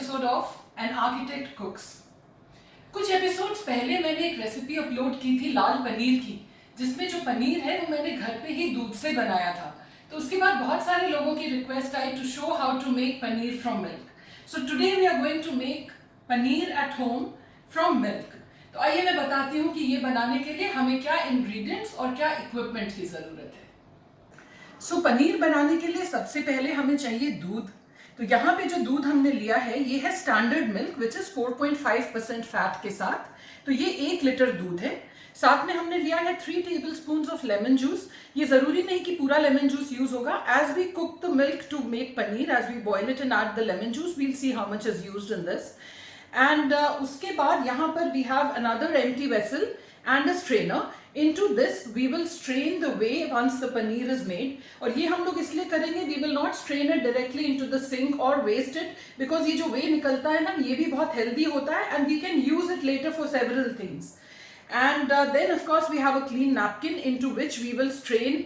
Episode of an architect कुक्स। कुछ episodes पहले मैंने एक रेसिपी अपलोड की थी लाल पनीर की, जिसमें जो पनीर है वो मैंने घर पे ही दूध से बनाया था। तो उसके बाद बहुत सारे लोगों की रिक्वेस्ट आई to show how to make paneer from milk. So today we are going to make paneer at home from milk. तो आइए मैं बताती हूँ कि ये बनाने के लिए हमें क्या इंग्रेडिएंट्स और क्या इक्विपमेंट की ज़रूरत है। सो पनीर बनाने के लिए सबसे पहले हमें चाहिए दूध। तो यहाँ पे जो दूध हमने लिया है ये है standard milk which is 4.5% fat के साथ। तो ये 1 लीटर दूध है। साथ में हमने लिया है 3 टेबलस्पून ऑफ लेमन जूस। ये जरूरी नहीं कि पूरा लेमन जूस यूज होगा। As we cook the milk to make paneer, as we boil it and add the lemon juice, we'll see how much is used in this. And उसके बाद यहाँ पर we have another empty vessel and a strainer. Into this we will strain the whey once the paneer is made. और ये हम लोग इसलिए करेंगे, we will not strain it directly into the sink or waste it, because ये जो whey निकलता है ना, ये भी बहुत healthy होता है and we can use it later for several things. And then of course we have a clean napkin into which we will strain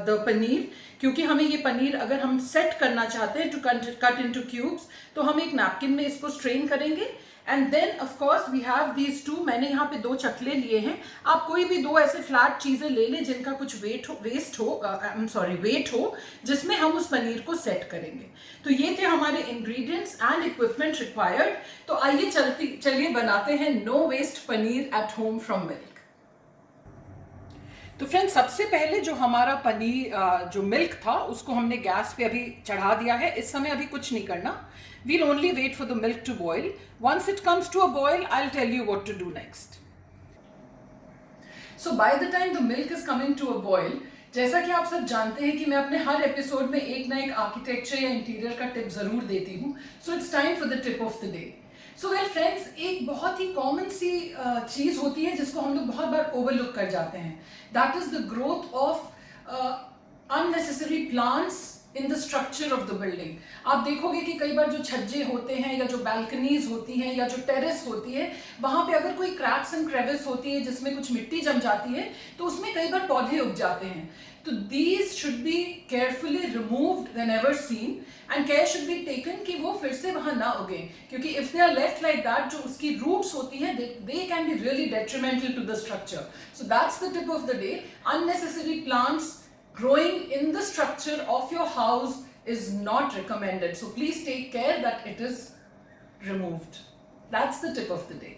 the paneer, क्योंकि हमें ये पनीर अगर हम सेट करना चाहते हैं to cut into cubes, तो हम एक नैपकिन में इसको स्ट्रेन करेंगे। And then of course we have these two, मैंने यहाँ पे 2 चकले लिए हैं। आप कोई भी 2 ऐसे फ्लैट चीजें ले लें जिनका कुछ वेट हो, जिसमें हम उस पनीर को सेट करेंगे। तो ये थे हमारे इंग्रेडिएंट्स एंड इक्विपमेंट रिक्वायर्ड। तो आइए चलिए बनाते हैं no waste paneer at home from milk. तो फ्रेंड्स, सबसे पहले जो हमारा पनीर जो मिल्क था उसको हमने गैस पे अभी चढ़ा दिया है। इस समय अभी कुछ नहीं करना, we'll only wait for the milk to boil. Once it comes to a boil I will tell you what to do next. So by the time the milk is coming to a boil, जैसा कि आप सब जानते हैं कि मैं अपने हर episode में एक ना एक आर्किटेक्चर या इंटीरियर का टिप जरूर देती हूँ। So it's time for the tip of the day. So well friends, एक बहुत ही कॉमन सी चीज होती है जिसको हम लोग बहुत बार ओवरलुक कर जाते हैं। That is the growth of unnecessary plants in the structure of the building. आप देखोगे कि कई बार जो छज्जे होते हैं या जो बैल्कनीज होती हैं या जो टेरेस होती है, वहां पे अगर कोई क्रैक्स एंड क्रेविस होती है जिसमें कुछ मिट्टी जम जाती है, तो उसमें कई बार पौधे उग जाते हैं। तो these should be carefully removed whenever seen and care should be taken कि वो फिर से वहां ना उगे, क्योंकि if they are left like that, जो उसकी roots होती है they can be really detrimental to the structure. So that's the tip of the day. Unnecessary plants growing in the structure of your house is not recommended. So please take care that it is removed. That's the tip of the day.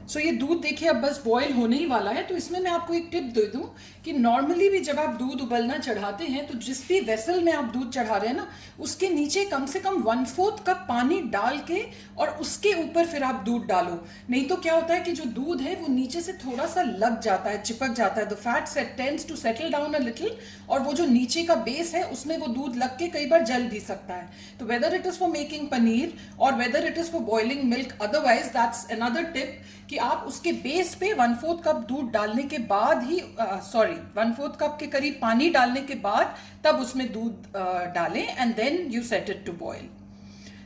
सो ये दूध देखिए अब बस boil होने ही वाला है। तो इसमें मैं आपको एक टिप दे दूं कि नॉर्मली भी जब आप दूध उबलना चढ़ाते हैं तो जिस भी वेसल में आप दूध चढ़ा रहे हैं ना, उसके नीचे कम से कम 1/4 कप पानी डाल के और उसके ऊपर फिर आप दूध डालो। नहीं तो क्या होता है कि जो दूध है वो नीचे से थोड़ा सा लग जाता है, चिपक जाता है। The fat set tends to settle down a little, और वो जो नीचे का बेस है उसमें वो दूध लग के कई बार जल भी सकता है। तो whether it is for making paneer और whether it is for boiling milk, otherwise that's another tip कि आप उसके बेस पे 1/4 कप दूध डालने के बाद ही 1/4 कप के करीब पानी डालने के बाद तब उसमें दूध डालें and then you set it to boil.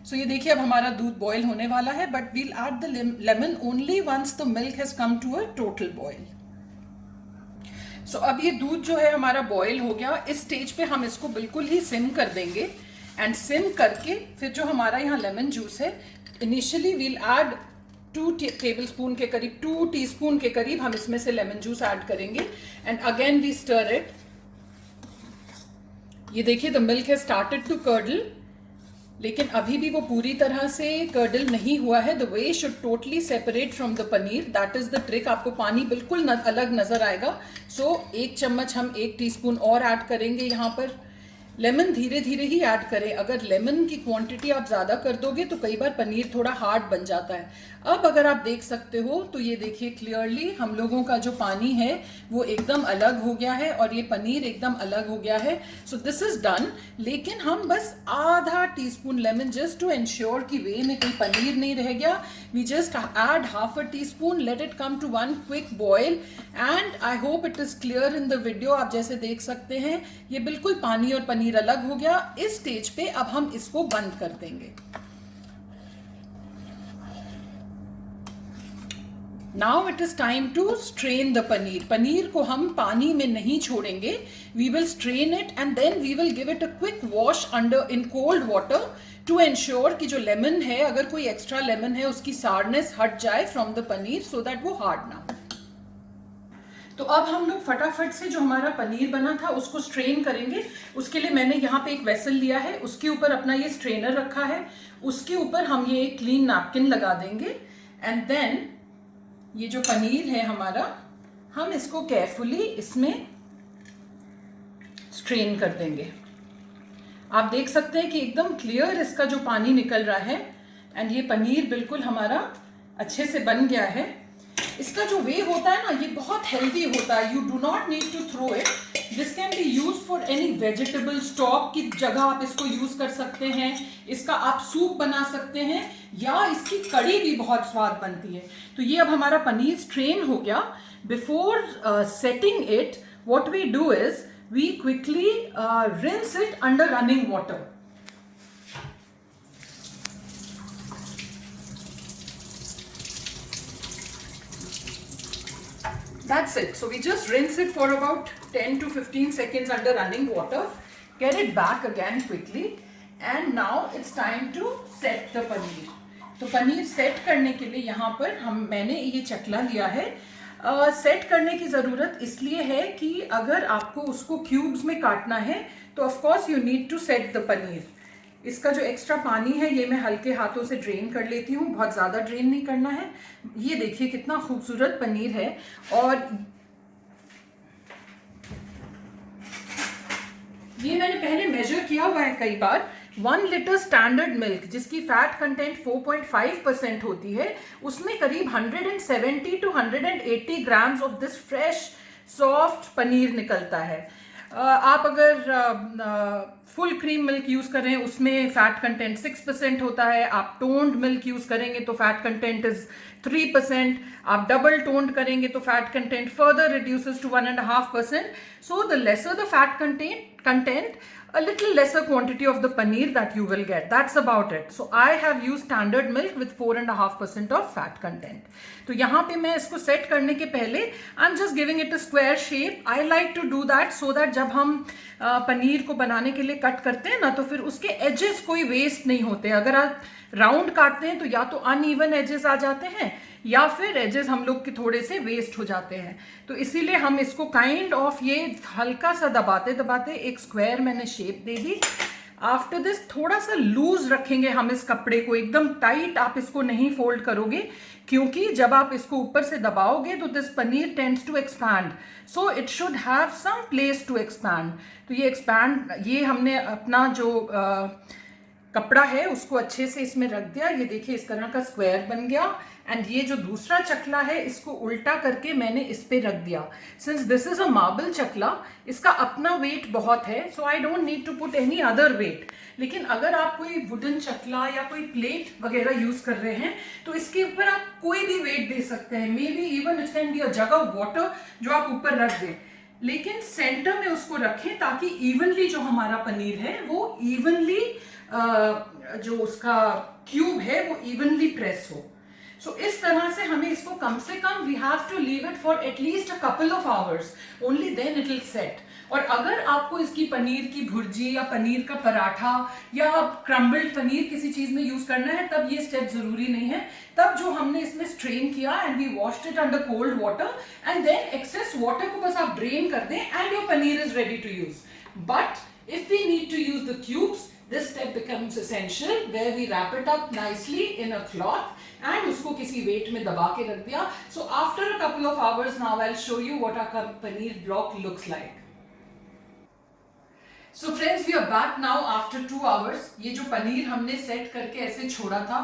So ये देखिए अब हमारा दूध बॉयल होने वाला है, but we'll add the lemon only once the milk has come to a total boil. So अब ये दूध जो है हमारा बॉयल हो गया। इस स्टेज पे हम इसको बिल्कुल ही सिम कर देंगे एंड सिम करके फिर जो हमारा यहाँ लेमन जूस है, इनिशियली वील ऐड 2 टेबलस्पून के करीब, 2 टीस्पून के करीब हम इसमें से लेमन जूस ऐड करेंगे and again we stir it. ये देखिए the milk has started to curdle, लेकिन अभी भी वो पूरी तरह से कर्डल नहीं हुआ है। The way should totally separate from the paneer, that is the trick. आपको पानी बिल्कुल अलग नजर आएगा। सो 1 चम्मच हम 1 टीस्पून और ऐड करेंगे यहाँ पर। लेमन धीरे धीरे ही ऐड करें। अगर लेमन की क्वांटिटी आप ज़्यादा कर दोगे तो कई बार पनीर थोड़ा हार्ड बन जाता है। अब अगर आप देख सकते हो तो ये देखिए क्लियरली हम लोगों का जो पानी है वो एकदम अलग हो गया है और ये पनीर एकदम अलग हो गया है। So this is done. लेकिन हम बस आधा teaspoon lemon, just to ensure कि वे में कोई पनीर नहीं रह गया, we just add half a teaspoon, let it come to 1 quick boil and I hope it is clear in the video. आप जैसे देख सकते हैं ये बिल्कुल पानी और पनीर अलग हो गया। इस स्टेज पे अब हम इसको बंद कर देंगे। Now it is time to strain the paneer. Paneer को हम पानी में नहीं छोड़ेंगे. We will strain it and then we will give it a quick wash under in cold water to ensure कि जो लेमन है, अगर कोई एक्स्ट्रा लेमन है, उसकी सारनेस हट जाए from the paneer so that वो हार्ड ना हो. तो अब हम लोग फटाफट से जो हमारा पनीर बना था उसको स्ट्रेन करेंगे. उसके लिए मैंने यहाँ पे एक वेसल लिया है, उसके ऊपर अपना ये स्ट्रेनर रखा है, उसके ऊपर हम ये एक क्लीन नैपकिन लगा देंगे एंड देन ये जो पनीर है हमारा, हम इसको केयरफुली इसमें स्ट्रेन कर देंगे. आप देख सकते हैं कि एकदम क्लियर इसका जो पानी निकल रहा है एंड ये पनीर बिल्कुल हमारा अच्छे से बन गया है. इसका जो वे होता है ना, ये बहुत हेल्दी होता है. You do not need to throw it. This can be use for any vegetable stock की जगह आप इसको यूज कर सकते हैं. इसका आप सूप बना सकते हैं या इसकी कड़ी भी बहुत स्वाद बनती है. तो ये अब हमारा पनीर स्ट्रेन हो गया. Before setting it, what we do is we quickly rinse it under running water. That's it. So we just rinse it for about 10 to 15 seconds under running water. Get it back again quickly. And now it's time to set the paneer. तो paneer set करने के लिए यहाँ पर मैंने ये चकला लिया है. सेट करने की ज़रूरत इसलिए है कि अगर आपको उसको क्यूब्स में काटना है तो of course you need to set the paneer. इसका जो एक्स्ट्रा पानी है ये मैं हल्के हाथों से ड्रेन कर लेती हूँ. बहुत ज़्यादा ड्रेन नहीं करना है. ये देखिए कितना खूबसूरत पनीर है. और ये मैंने पहले मेजर किया हुआ है कई बार. 1 लीटर स्टैंडर्ड मिल्क जिसकी फैट कंटेंट 4.5% होती है, उसमें करीब 170 to 180 grams of this fresh soft paneer निकलता है. आप अगर फुल क्रीम मिल्क यूज़ कर रहे हैं उसमें फैट कंटेंट 6% होता है. आप टोन्ड मिल्क यूज़ करेंगे तो फैट कंटेंट इज 3%. आप डबल टोन्ड करेंगे तो fat content further reduces to 1.5%. So the lesser the fat content, a little lesser quantity of the paneer that you will get. That's about it. So I have used standard milk with 4.5% of fat content. तो यहाँ पे मैं इसको set करने के पहले I'm just giving it a square shape. I like to do that so that जब हम पनीर को बनाने के लिए कट करते हैं ना, तो फिर उसके एजेस कोई वेस्ट नहीं होते. अगर आप राउंड काटते हैं तो या तो अनइवन एजेस आ जाते हैं या फिर एजेस हम लोग के थोड़े से वेस्ट हो जाते हैं. तो इसीलिए हम इसको काइंड ऑफ ये हल्का सा दबाते दबाते एक स्क्वायर मैंने shape they the. After this थोड़ा सा लूज रखेंगे हम इस कपड़े को. एकदम टाइट आप इसको नहीं फोल्ड करोगे क्योंकि जब आप इसको ऊपर से दबाओगे तो this paneer tends to expand. So it should have some place to expand. तो ये हमने अपना जो कपड़ा है उसको अच्छे से इसमें रख दिया. ये देखिए इस तरह का स्क्वायर बन गया. एंड ये जो दूसरा चकला है इसको उल्टा करके मैंने इस पे रख दिया. Since this is a marble chakla, इसका अपना वेट बहुत है, so I don't need to put any other weight. लेकिन अगर आप कोई वुडन चकला या कोई प्लेट वगैरह यूज कर रहे हैं तो इसके ऊपर आप कोई भी वेट दे सकते हैं. May be even it can be a jug of water जो आप ऊपर रख दें, लेकिन सेंटर में उसको रखें ताकि इवनली जो हमारा पनीर है वो इवनली जो उसका क्यूब है वो इवनली प्रेस हो. सो इस तरह से हमें इसको कम से कम we have to leave it for at least a couple of hours, only then it will set. और अगर आपको इसकी पनीर की भुर्जी या पनीर का पराठा या क्रम्बल्ड पनीर किसी चीज में यूज करना है तब ये स्टेप जरूरी नहीं है. तब जो हमने इसमें स्ट्रेन किया and we washed it under cold water and then excess water को बस आप ड्रेन कर दें and your paneer is ready to use. But if we need to use the cubes, this step becomes essential where we wrap it up nicely in a cloth and उसको किसी weight में दबा के रख दिया. So after a couple of hours now I'll show you what our paneer block looks like. So friends, we are back now after 2 hours. ये जो पनीर हमने सेट करके ऐसे छोड़ा था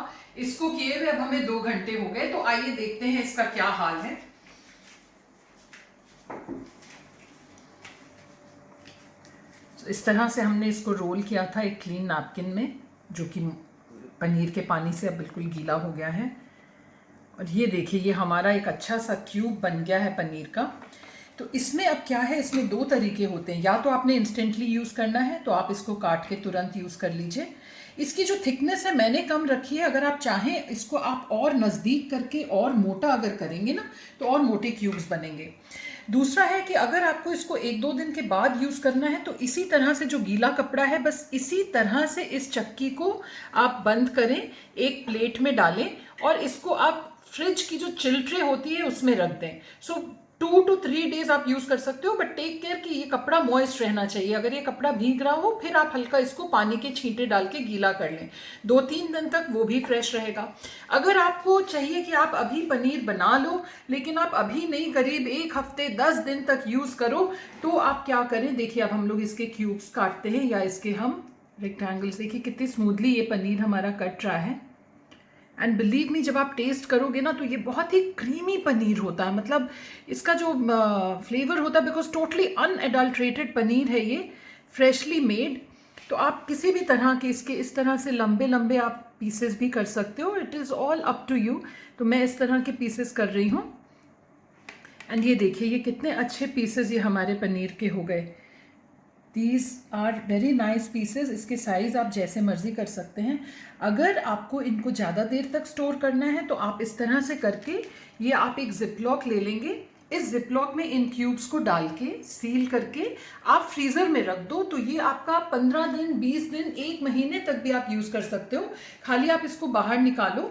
इसको किए हुए अब हमें 2 घंटे हो गए. तो आइए देखते हैं इसका क्या हाल है. इस तरह से हमने इसको रोल किया था एक क्लीन नैपकिन में जो कि पनीर के पानी से अब बिल्कुल गीला हो गया है. और ये देखिए ये हमारा एक अच्छा सा क्यूब बन गया है पनीर का. तो इसमें अब क्या है, इसमें 2 तरीके होते हैं. या तो आपने इंस्टेंटली यूज़ करना है तो आप इसको काट के तुरंत यूज़ कर लीजिए, इसकी जो थिकनेस है मैंने कम रखी है, अगर आप चाहें इसको आप और नज़दीक करके और मोटा अगर करेंगे ना तो और मोटे क्यूब्स बनेंगे। दूसरा है कि अगर आपको इसको 1-2 दिन के बाद यूज़ करना है तो इसी तरह से जो गीला कपड़ा है बस इसी तरह से इस चक्की को आप बंद करें, एक प्लेट में डालें और इसको आप फ्रिज की जो चिल ट्रे होती है उसमें रख दें। सो 2 to 3 डेज आप यूज़ कर सकते हो, बट टेक केयर कि ये कपड़ा मॉइस्ट रहना चाहिए। अगर ये कपड़ा भीग रहा हो फिर आप हल्का इसको पानी के छींटे डाल के गीला कर लें, 2-3 दिन तक वो भी फ्रेश रहेगा। अगर आपको चाहिए कि आप अभी पनीर बना लो लेकिन आप अभी नहीं, करीब 1 हफ्ते 10 दिन तक यूज़ करो, तो आप क्या करें, देखिए अब हम लोग इसके क्यूब्स काटते हैं या इसके हम रेक्टेंगल्स। देखिए कितनी स्मूथली ये पनीर हमारा कट रहा है। एंड बिलीव मी, जब आप टेस्ट करोगे ना तो ये बहुत ही क्रीमी पनीर होता है, मतलब इसका जो फ्लेवर होता है, बिकॉज टोटली अनएडल्ट्रेटेड पनीर है ये, फ्रेशली मेड। तो आप किसी भी तरह के इसके इस तरह से लंबे लंबे आप पीसेस भी कर सकते हो, it is all up to you. तो मैं इस तरह के पीसेस कर रही हूँ एंड ये देखिए ये कितने अच्छे पीसेस ये हमारे पनीर के हो गए। These are very nice pieces. इसके साइज़ आप जैसे मर्ज़ी कर सकते हैं। अगर आपको इनको ज़्यादा देर तक स्टोर करना है तो आप इस तरह से करके ये आप एक जिपलॉक ले लेंगे, इस जिपलॉक में इन क्यूब्स को डाल के सील करके आप फ्रीज़र में रख दो, तो ये आपका 15 दिन 20 दिन 1 महीने तक भी आप यूज़ कर सकते हो। खाली आप इसको बाहर निकालो,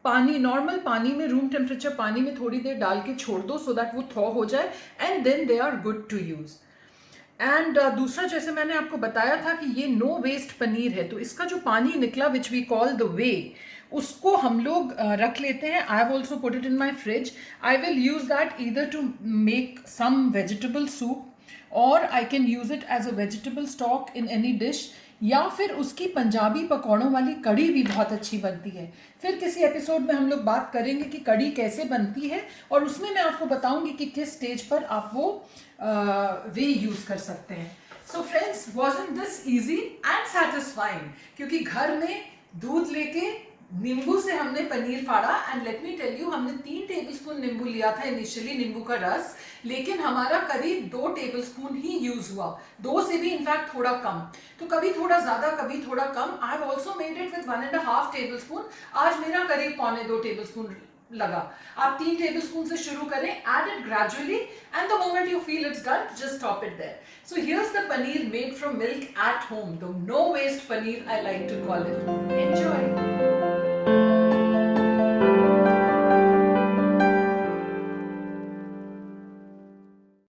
पानी, नॉर्मल पानी में, रूम टेम्परेचर पानी में थोड़ी देर डाल के छोड़ दो सो दैट वो थॉ हो जाए and then they are good to use. And दूसरा, जैसे मैंने आपको बताया था कि ये नो वेस्ट पनीर है, तो इसका जो पानी निकला which we call the whey, उसको हम लोग रख लेते हैं। I have also put it in my fridge. I will use that either to make some vegetable soup और I can use it as a vegetable stock in any dish, या फिर उसकी पंजाबी पकौड़ों वाली कड़ी भी बहुत अच्छी बनती है। फिर किसी एपिसोड में हम लोग बात करेंगे कि कड़ी कैसे बनती है और उसमें मैं आपको बताऊंगी कि किस स्टेज पर आप वो वे यूज़ कर सकते हैं। So friends, wasn't this easy and satisfying, क्योंकि घर में दूध लेके नींबू से हमने पनीर फाड़ा and let me tell you, हमने 3 टेबलस्पून नींबू लिया था इनिशियली, नींबू का रस, लेकिन हमारा करीब 2 टेबलस्पून ही यूज हुआ, 2 से भी इनफैक्ट थोड़ा कम। तो कभी थोड़ा ज्यादा कभी थोड़ा कम। I have also made it with 1.5 tablespoon. आज मेरा करीब 1.25 टेबलस्पून लगा। आप 3 टेबलस्पून से शुरू करें, add it gradually and the moment you feel it's done, just stop it there. So here's the paneer made from milk at home, the no waste paneer I like to call it. Enjoy.